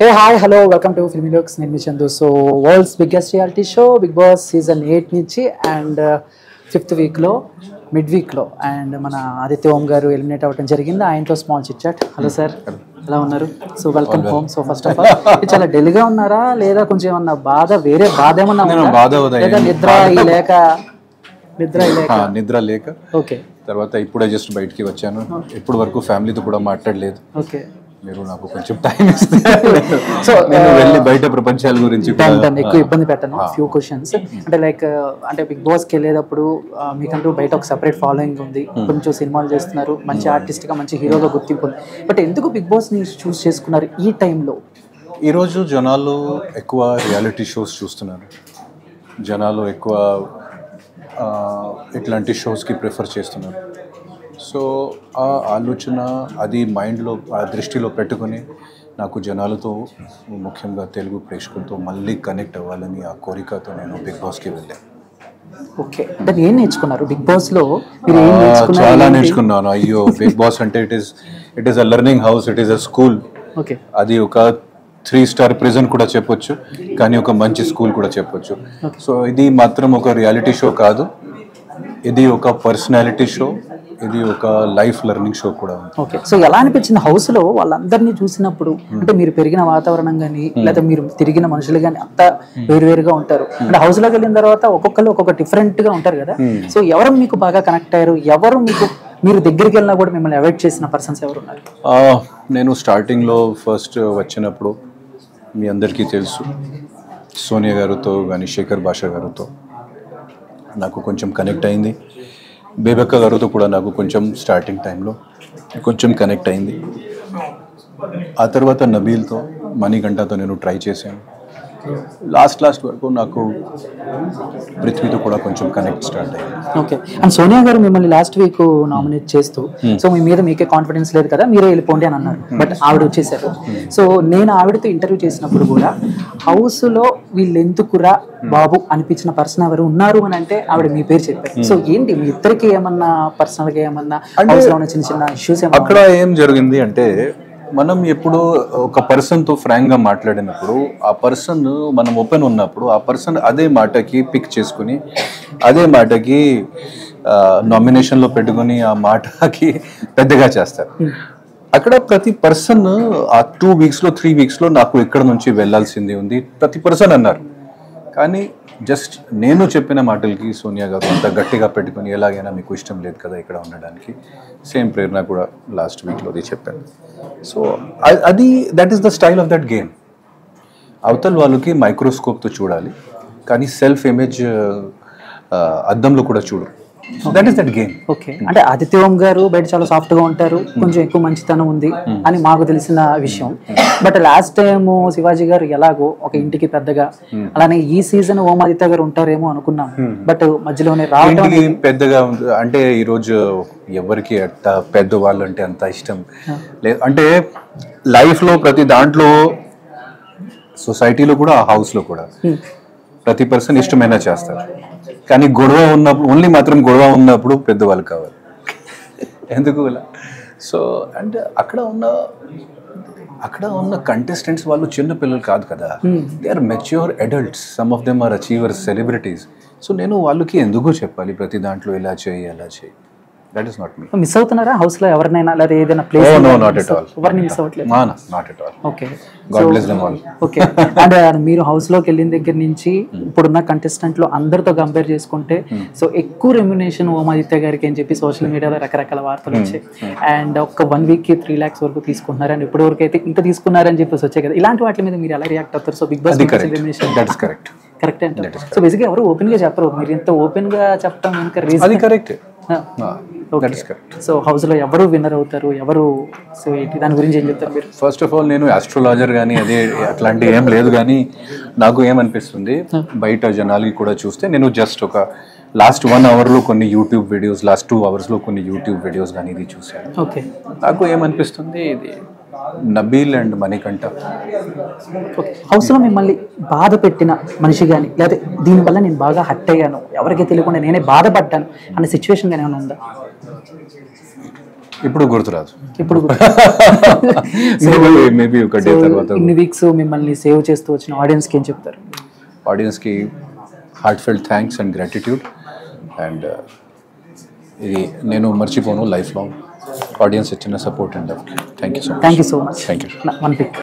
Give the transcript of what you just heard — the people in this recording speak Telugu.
Hey, hi, hello, welcome to Filmy Looks. నేను మీ Chandu. So world's biggest reality show big boss season 8 నుంచి అండ్ ఫిఫ్త్ వీక్లో మిడ్ వీక్లో అండ్ మన ఆదిత్య ఓం గారు ఎలిమినేట్ అవ్వడం జరిగింది. ఆయనతో small chit chat. Hello sir, ఎలా ఉన్నారు? So welcome home. So first of all చాలా డెలిగా ఉన్నారా లేదా కొంచెం ఏమన్నా బాధ, వేరే బాధ ఏమన్నా లేదా నిద్ర లేక ఓకే. తర్వాత ఇప్పుడే జస్ట్ బయటికి వచ్చాను. ఇప్పుడు వరకు ఫ్యామిలీతో కూడా మాట్లాడలేదు. ఓకే, మీరు నాకు కొంచెం టైం ఇస్తే సో నేను వెళ్ళి బయట ప్రపంచాల గురించి ఎక్కువ ఇబ్బంది పెట్టను. ఫ్యూ క్వశ్చన్స్ అంటే లైక్ అంటే బిగ్ బాస్కి వెళ్ళేటప్పుడు మీకంటూ బయట ఒక సెపరేట్ ఫాలోయింగ్ ఉంది, కొంచెం సినిమాలు చేస్తున్నారు, మంచి ఆర్టిస్ట్గా మంచి హీరోగా గుర్తింపు ఉంది. బట్ ఎందుకు బిగ్ బాస్ని చూస్ చేసుకున్నారు ఈ టైంలో? ఈరోజు జనాలు ఎక్కువ రియాలిటీ షోస్ చూస్తున్నారు. జనాలు ఎక్కువ ఇట్లాంటి షోస్కి ప్రిఫర్ చేస్తున్నారు. సో ఆ ఆలోచన అది మైండ్లో ఆ దృష్టిలో పెట్టుకుని నాకు జనాలతో ముఖ్యంగా తెలుగు ప్రేక్షకులతో మళ్ళీ కనెక్ట్ అవ్వాలని ఆ కోరికతో నేను బిగ్ బాస్కి వెళ్ళాను. ఓకే, అంటే ఏం నేర్చుకున్నారు బిగ్ బాస్లో? చాలా నేర్చుకున్నాను. అయ్యో, బిగ్ బాస్ అంటే it is a learning house, it is a school. Okay, అది ఒక 3-star ప్రిజన్ కూడా చెప్పొచ్చు, కానీ ఒక మంచి స్కూల్ కూడా చెప్పొచ్చు. సో ఇది మాత్రం ఒక రియాలిటీ షో కాదు, ఇది ఒక పర్సనాలిటీ షో, ఇది ఒక లైఫ్ లెర్నింగ్ షో కూడా. ఓకే, సో ఎలా అనిపించింది హౌస్లో వాళ్ళందరినీ చూసినప్పుడు? అంటే మీరు పెరిగిన వాతావరణం కానీ లేదా మీరు తిరిగిన మనుషులు కానీ అంతా వేరువేరుగా ఉంటారు. అంటే హౌస్లోకి వెళ్ళిన తర్వాత ఒక్కొక్కరు ఒక్కొక్క డిఫరెంట్గా ఉంటారు కదా. సో ఎవరు మీకు బాగా కనెక్ట్ అయ్యారు? ఎవరు మీరు దగ్గరికి వెళ్ళినా కూడా మిమ్మల్ని అవాయిడ్ చేసిన పర్సన్స్ ఎవరు ఉన్నారు? నేను స్టార్టింగ్లో ఫస్ట్ వచ్చినప్పుడు మీ అందరికీ తెలుసు, సోనియా గారితో కానీ శేఖర్ భాషా గారితో నాకు కొంచెం కనెక్ట్ అయింది. బేబక్క గారితో కూడా నాకు కొంచెం స్టార్టింగ్ టైంలో కొంచెం కనెక్ట్ అయింది. ఆ తర్వాత నబీల్తో, మణికంఠతో నేను ట్రై చేశాను. లాస్ట్ వరకు నాకు పృథ్వీతో కూడా కొంచెం కనెక్ట్ స్టార్ట్ అయింది. ఓకే, అండ్ సోనియా గారు మిమ్మల్ని లాస్ట్ వీక్ నామినేట్ చేస్తూ సో మీ మీద మీకే కాన్ఫిడెన్స్ లేదు కదా, మీరే వెళ్ళిపోండి అని అన్నారు. బట్ ఆవిడ వచ్చేసారు. సో నేను ఆవిడతో ఇంటర్వ్యూ చేసినప్పుడు కూడా హౌస్లో వీళ్ళు ఎందుకురా బాబు అనిపించిన పర్సన్ ఎవరు ఉన్నారు అని అంటే ఆవిడ మీ పేరు చెప్పారు. సో ఏంటి మీ ఇద్దరికి ఏమన్నా పర్సనల్గా ఏమన్నా చిన్న చిన్న ఇష్యూస్? అక్కడ ఏం జరిగింది అంటే, మనం ఎప్పుడు ఒక పర్సన్తో ఫ్రాంక్గా మాట్లాడినప్పుడు ఆ పర్సన్ మనం ఓపెన్ ఉన్నప్పుడు ఆ పర్సన్ అదే మాటకి పిక్ చేసుకుని అదే మాటకి నామినేషన్లో పెట్టుకుని ఆ మాటకి పెద్దగా చేస్తారు. అక్కడ ప్రతి పర్సన్ ఆ 2 వీక్స్లో 3 వీక్స్లో నాకు ఇక్కడ నుంచి వెళ్ళాల్సింది ఉంది ప్రతి పర్సన్ అన్నారు. కానీ జస్ట్ నేను చెప్పిన మాటలకి సోనియా గారు అంత గట్టిగా పెట్టుకుని ఎలాగైనా మీకు ఇష్టం లేదు కదా ఇక్కడ ఉండడానికి, సేమ్ ప్రేరణ కూడా లాస్ట్ వీక్లో అది చెప్పాను. సో అది that is the style of that game. అవతల వాళ్ళకి మైక్రోస్కోప్తో చూడాలి, కానీ సెల్ఫ్ ఇమేజ్ అద్దంలో కూడా చూడు. That is that game. Okay, అంటే ఆదిత్య ఓం గారు బయట చాలా సాఫ్ట్గా ఉంటారు, కొంచెం ఎక్కువ మంచితనం ఉంది అని మాకు తెలిసిన విషయం. బట్ లాస్ట్ టైం శివాజీ గారు ఎలాగో ఒక ఇంటికి పెద్దగా, అలానే ఈ సీజన్ ఓం ఆదిత్య గారు ఉంటారేమో అనుకున్నాం. బట్ మధ్యలోనే రావడం పెద్దగా అంటే ఈరోజు ఎవరికి అంత పెద్దవాళ్ళు అంటే అంత ఇష్టం లేదు. అంటే లైఫ్లో ప్రతి దాంట్లో, సొసైటీలో కూడా హౌస్లో కూడా ప్రతి పర్సన్ ఇష్టమైనా చేస్తారు, కానీ గొడవ ఉన్నప్పుడు ఓన్లీ మాత్రం గొడవ ఉన్నప్పుడు పెద్దవాళ్ళు కావాలి. ఎందుకు ఇలా? సో అండ్ అక్కడ ఉన్న కంటెస్టెంట్స్ వాళ్ళు చిన్న పిల్లలు కాదు కదా, they are mature adults, some of them are achievers, celebrities. So నేను వాళ్ళకి ఎందుకు చెప్పాలి ప్రతి దాంట్లో ఇలా చేయి అలా చేయి? That is not me. Miss అవుతున్నారా హౌస్లో ఎవరినైనా లేదా ఏదైనా place? No not at all. ఎవరిని మిస్ అవ్వట్లేదు? Not at all. Okay, god bless them all. Okay, అంటే మీరు హౌస్లోకి వెళ్ళిన దగ్గర నుంచి ఇప్పుడున్న కంటెస్టెంట్లో అందరితో కంపేర్ చేసుకుంటే సో ఎక్కువ రెమ్యునేషన్ ఓం ఆదిత్య గారికి అని చెప్పి సోషల్ మీడియాలో రకరకాల వార్తలు వచ్చాయి. అండ్ ఒక 1 వీక్కి 3 lakhs వరకు తీసుకుంటున్నారు, అండ్ ఇప్పటి వరకు అయితే ఇంత తీసుకున్నారని చెప్పేసి వచ్చాయి కదా. ఇలాంటి వాటి మీద మీరు ఎలా రియాక్ట్ అవుతారు? So Bigg Boss remuneration correct అంటే సో బేసిక్గా ఎవరు ఓపెన్గా చెప్పరు, మీరు ఇంత ఓపెన్గా చెప్పడం వెనుక రీజన్ అది కరెక్ట్. సో హౌస్లో ఎవరు విన్నర్ అవుతారు, ఎవరు? సో దాని గురించి ఏం చెప్తారు మీరు? ఫస్ట్ ఆఫ్ ఆల్ నేను ఆస్ట్రాలజర్ కానీ అదే అట్లాంటి ఏం లేదు, కానీ నాకు ఏమనిపిస్తుంది బయట జనాలకి కూడా చూస్తే, నేను జస్ట్ ఒక లాస్ట్ 1 అవర్లో కొన్ని యూట్యూబ్ వీడియోస్, లాస్ట్ 2 అవర్స్లో కొన్ని యూట్యూబ్ వీడియోస్ కానీ ఇది చూశాను. ఓకే, నాకు ఏమనిపిస్తుంది, ఇది నబీల్ అండ్ మణికంఠ హౌస్లో మిమ్మల్ని బాధ పెట్టిన మనిషి కానీ లేదా దీనివల్ల నేను బాగా హర్ట్ అయ్యాను, ఎవరికి తెలియకుండా నేనే బాధపడ్డాను అనే సిచ్యువేషన్ కానీ ఏమైనా ఉందా? ఇప్పుడు గుర్తురాదు. ఇప్పుడు మేబీ ఒక డే తర్వాత. ఇన్ని వీక్స్ మిమ్మల్ని సేవ్ చేస్తూ వచ్చిన ఆడియన్స్కి ఏం చెప్తారు? ఆడియన్స్కి heartfelt thanks and gratitude. And ఇది నేను మర్చిపోను లైఫ్ లాంగ్ ఆడియన్స్ ఇచ్చిన support and thank you so much. Thank you so much. Thank you. One pick.